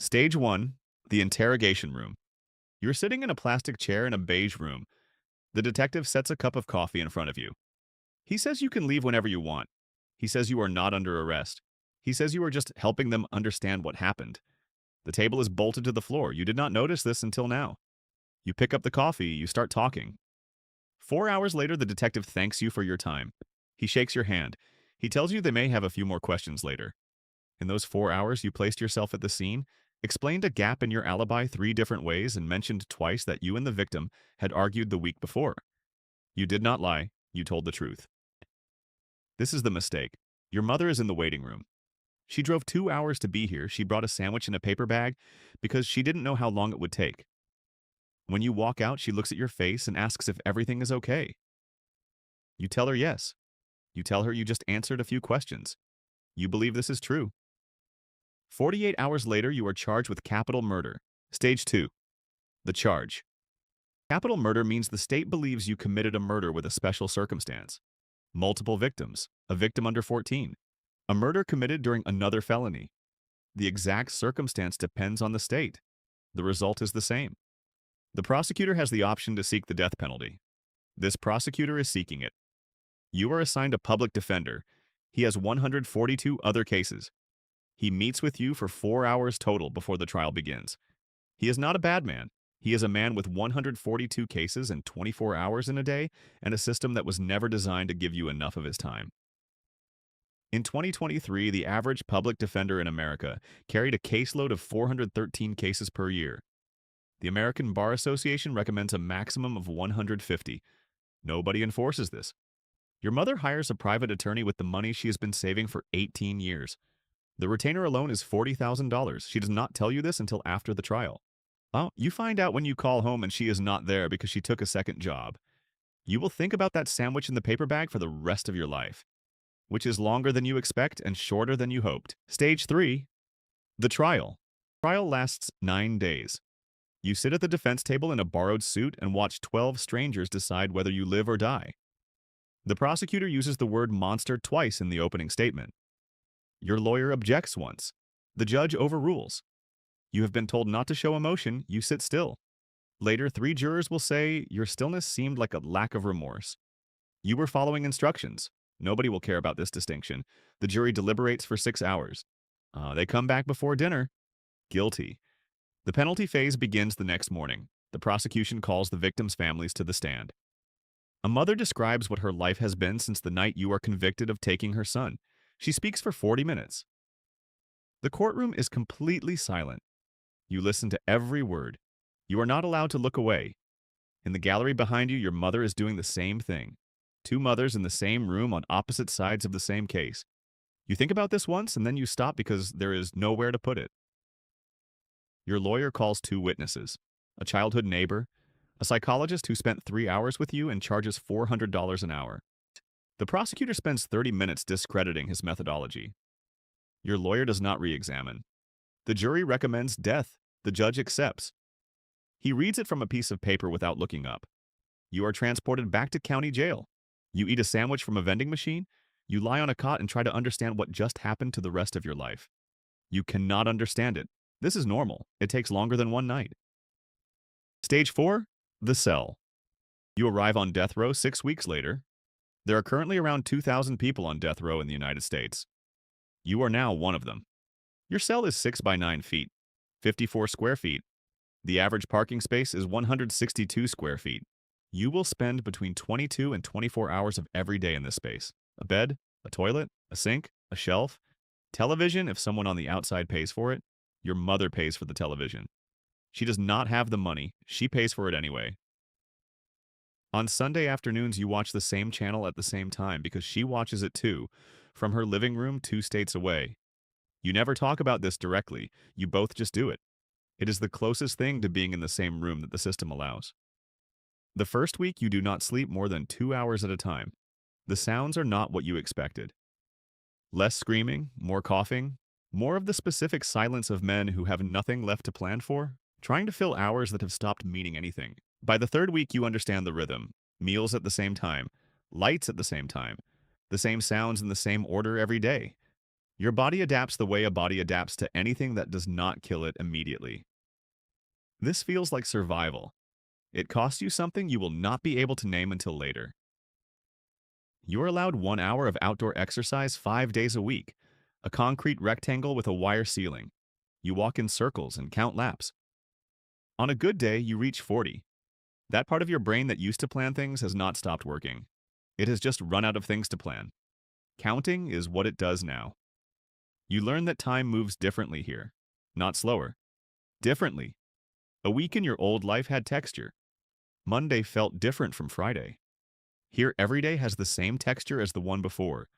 Stage 1, the interrogation room. You're sitting in a plastic chair in a beige room. The detective sets a cup of coffee in front of you. He says you can leave whenever you want. He says you are not under arrest. He says you are just helping them understand what happened. The table is bolted to the floor. You did not notice this until now. You pick up the coffee, you start talking. 4 hours later, the detective thanks you for your time. He shakes your hand. He tells you they may have a few more questions later. In those 4 hours, you placed yourself at the scene, explained a gap in your alibi 3 different ways, and mentioned twice that you and the victim had argued the week before. You did not lie. You told the truth. This is the mistake. Your mother is in the waiting room. She drove 2 hours to be here. She brought a sandwich in a paper bag because she didn't know how long it would take. When you walk out, she looks at your face and asks if everything is okay. You tell her yes. You tell her you just answered a few questions. You believe this is true. 48 hours later, you are charged with capital murder. Stage 2. The charge. Capital murder means the state believes you committed a murder with a special circumstance. Multiple victims, a victim under 14, a murder committed during another felony. The exact circumstance depends on the state. The result is the same. The prosecutor has the option to seek the death penalty. This prosecutor is seeking it. You are assigned a public defender. He has 142 other cases. He meets with you for 4 hours total before the trial begins. He is not a bad man. He is a man with 142 cases and 24 hours in a day and a system that was never designed to give you enough of his time. In 2023, the average public defender in America carried a caseload of 413 cases per year. The American Bar Association recommends a maximum of 150. Nobody enforces this. Your mother hires a private attorney with the money she has been saving for 18 years. The retainer alone is $40,000. She does not tell you this until after the trial. Oh, you find out when you call home and she is not there because she took a second job. You will think about that sandwich in the paper bag for the rest of your life, which is longer than you expect and shorter than you hoped. Stage 3. The trial. Trial lasts 9 days. You sit at the defense table in a borrowed suit and watch 12 strangers decide whether you live or die. The prosecutor uses the word monster twice in the opening statement. Your lawyer objects once. The judge overrules. You have been told not to show emotion, you sit still. Later, 3 jurors will say your stillness seemed like a lack of remorse. You were following instructions. Nobody will care about this distinction. The jury deliberates for 6 hours. They come back before dinner. Guilty. The penalty phase begins the next morning. The prosecution calls the victims' families to the stand. A mother describes what her life has been since the night you are convicted of taking her son. She speaks for 40 minutes. The courtroom is completely silent. You listen to every word. You are not allowed to look away. In the gallery behind you, your mother is doing the same thing. 2 mothers in the same room on opposite sides of the same case. You think about this once and then you stop because there is nowhere to put it. Your lawyer calls 2 witnesses, a childhood neighbor, a psychologist who spent 3 hours with you and charges $400 an hour. The prosecutor spends 30 minutes discrediting his methodology. Your lawyer does not re-examine. The jury recommends death. The judge accepts. He reads it from a piece of paper without looking up. You are transported back to county jail. You eat a sandwich from a vending machine. You lie on a cot and try to understand what just happened to the rest of your life. You cannot understand it. This is normal. It takes longer than one night. Stage 4. The cell. You arrive on death row 6 weeks later. There are currently around 2,000 people on death row in the United States. You are now one of them. Your cell is 6 by 9 feet, 54 square feet. The average parking space is 162 square feet. You will spend between 22 and 24 hours of every day in this space. A bed, a toilet, a sink, a shelf, television if someone on the outside pays for it. Your mother pays for the television. She does not have the money. She pays for it anyway. On Sunday afternoons, you watch the same channel at the same time because she watches it too, from her living room 2 states away. You never talk about this directly. You both just do it. It is the closest thing to being in the same room that the system allows. The first week, you do not sleep more than 2 hours at a time. The sounds are not what you expected. Less screaming, more coughing, more of the specific silence of men who have nothing left to plan for, trying to fill hours that have stopped meaning anything. By the 3rd week, you understand the rhythm. Meals at the same time, lights at the same time, the same sounds in the same order every day. Your body adapts the way a body adapts to anything that does not kill it immediately. This feels like survival. It costs you something you will not be able to name until later. You're allowed 1 hour of outdoor exercise 5 days a week, a concrete rectangle with a wire ceiling. You walk in circles and count laps. On a good day, you reach 40. That part of your brain that used to plan things has not stopped working. It has just run out of things to plan. Counting is what it does now. You learn that time moves differently here, not slower. Differently. A week in your old life had texture. Monday felt different from Friday. Here, every day has the same texture as the one before.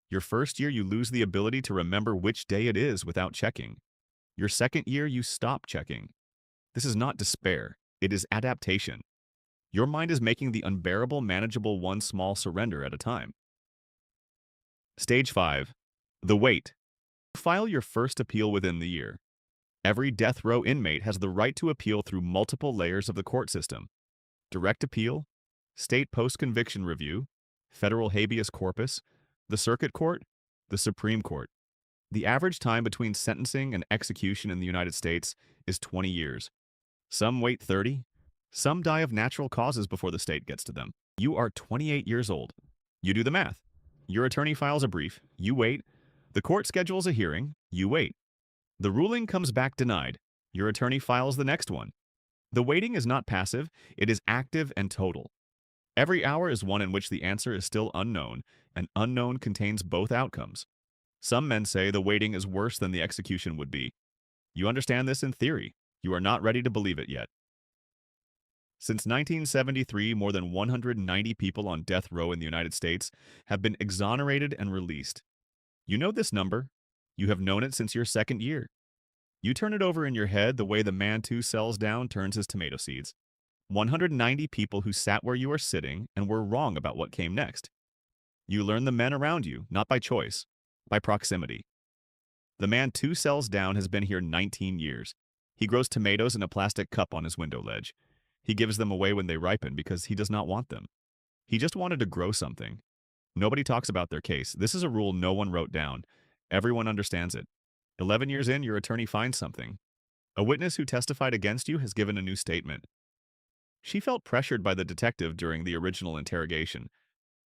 Your first year, you lose the ability to remember which day it is without checking. Your second year, you stop checking. This is not despair. It is adaptation. Your mind is making the unbearable manageable one small surrender at a time. Stage 5. The wait. File your first appeal within the year. Every death row inmate has the right to appeal through multiple layers of the court system. Direct appeal, state post-conviction review, federal habeas corpus, the circuit court, the Supreme Court. The average time between sentencing and execution in the United States is 20 years. Some wait 30. Some die of natural causes before the state gets to them. You are 28 years old. You do the math. Your attorney files a brief. You wait. The court schedules a hearing. You wait. The ruling comes back denied. Your attorney files the next one. The waiting is not passive. It is active and total. Every hour is one in which the answer is still unknown, and unknown contains both outcomes. Some men say the waiting is worse than the execution would be. You understand this in theory. You are not ready to believe it yet. Since 1973, more than 190 people on death row in the United States have been exonerated and released. You know this number. You have known it since your second year. You turn it over in your head the way the man 2 cells down turns his tomato seeds. 190 people who sat where you are sitting and were wrong about what came next. You learn the men around you, not by choice, by proximity. The man 2 cells down has been here 19 years. He grows tomatoes in a plastic cup on his window ledge. He gives them away when they ripen because he does not want them. He just wanted to grow something. Nobody talks about their case. This is a rule no one wrote down. Everyone understands it. 11 years in, your attorney finds something. A witness who testified against you has given a new statement. She felt pressured by the detective during the original interrogation.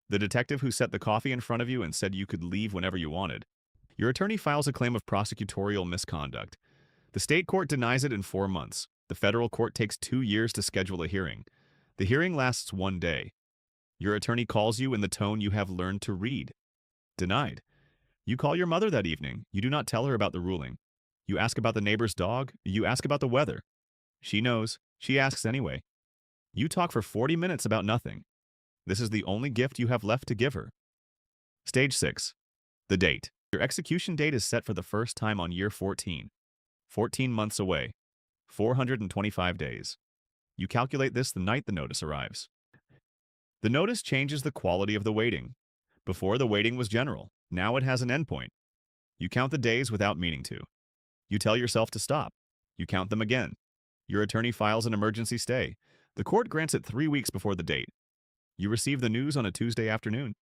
The detective who set the coffee in front of you and said you could leave whenever you wanted. Your attorney files a claim of prosecutorial misconduct. The state court denies it in 4 months. The federal court takes 2 years to schedule a hearing. The hearing lasts 1 day. Your attorney calls you in the tone you have learned to read. Denied. You call your mother that evening. You do not tell her about the ruling. You ask about the neighbor's dog. You ask about the weather. She knows. She asks anyway. You talk for 40 minutes about nothing. This is the only gift you have left to give her. Stage 6. The date. Your execution date is set for the first time on year 14. 14 months away. 425 days. You calculate this the night the notice arrives. The notice changes the quality of the waiting. Before, the waiting was general. Now it has an endpoint. You count the days without meaning to. You tell yourself to stop. You count them again. Your attorney files an emergency stay. The court grants it 3 weeks before the date. You receive the news on a Tuesday afternoon.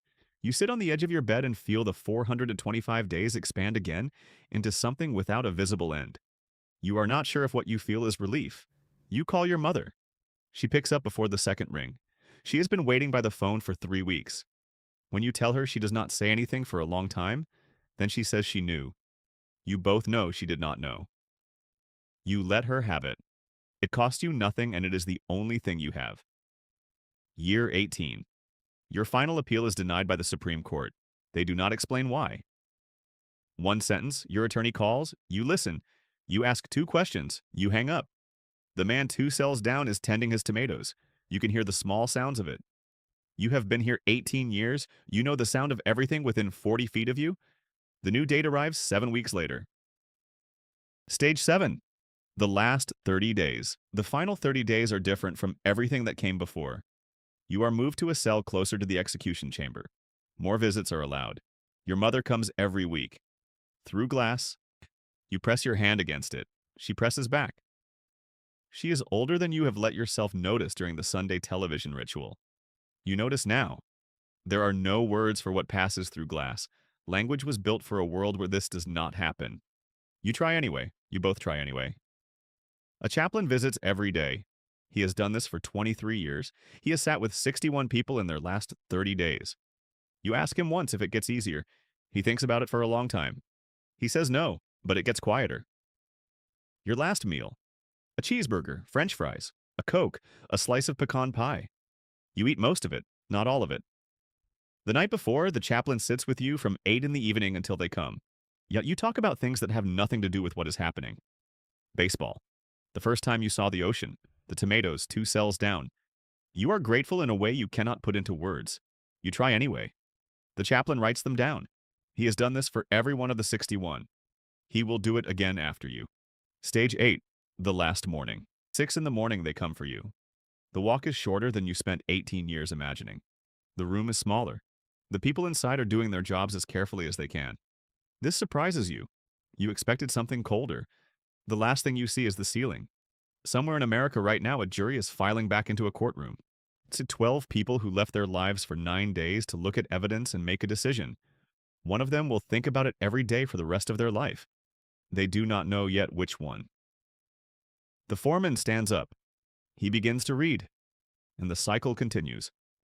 You sit on the edge of your bed and feel the 425 days expand again into something without a visible end. You are not sure if what you feel is relief. You call your mother. She picks up before the second ring. She has been waiting by the phone for 3 weeks. When you tell her she does not say anything for a long time, then she says she knew. You both know she did not know. You let her have it. It costs you nothing and it is the only thing you have. Year 18. Your final appeal is denied by the Supreme Court. They do not explain why. 1 sentence, your attorney calls, you listen. You ask 2 questions, you hang up. The man 2 cells down is tending his tomatoes. You can hear the small sounds of it. You have been here 18 years. You know the sound of everything within 40 feet of you. The new date arrives 7 weeks later. Stage 7. The last 30 days. The final 30 days are different from everything that came before. You are moved to a cell closer to the execution chamber. More visits are allowed. Your mother comes every week. Through glass, you press your hand against it. She presses back. She is older than you have let yourself notice during the Sunday television ritual. You notice now. There are no words for what passes through glass. Language was built for a world where this does not happen. You try anyway. You both try anyway. A chaplain visits every day. He has done this for 23 years. He has sat with 61 people in their last 30 days. You ask him once if it gets easier. He thinks about it for a long time. He says no, but it gets quieter. Your last meal. A cheeseburger, french fries, a Coke, a slice of pecan pie. You eat most of it, not all of it. The night before, the chaplain sits with you from 8 in the evening until they come. Yet you talk about things that have nothing to do with what is happening. Baseball. The first time you saw the ocean. The tomatoes 2 cells down. You are grateful in a way you cannot put into words. You try anyway. The chaplain writes them down. He has done this for every one of the 61. He will do it again after you. Stage 8. The last morning. 6 in the morning they come for you. The walk is shorter than you spent 18 years imagining. The room is smaller. The people inside are doing their jobs as carefully as they can. This surprises you. You expected something colder. The last thing you see is the ceiling. Somewhere in America right now, a jury is filing back into a courtroom. It's 12 people who left their lives for 9 days to look at evidence and make a decision. One of them will think about it every day for the rest of their life. They do not know yet which one. The foreman stands up. He begins to read, and the cycle continues.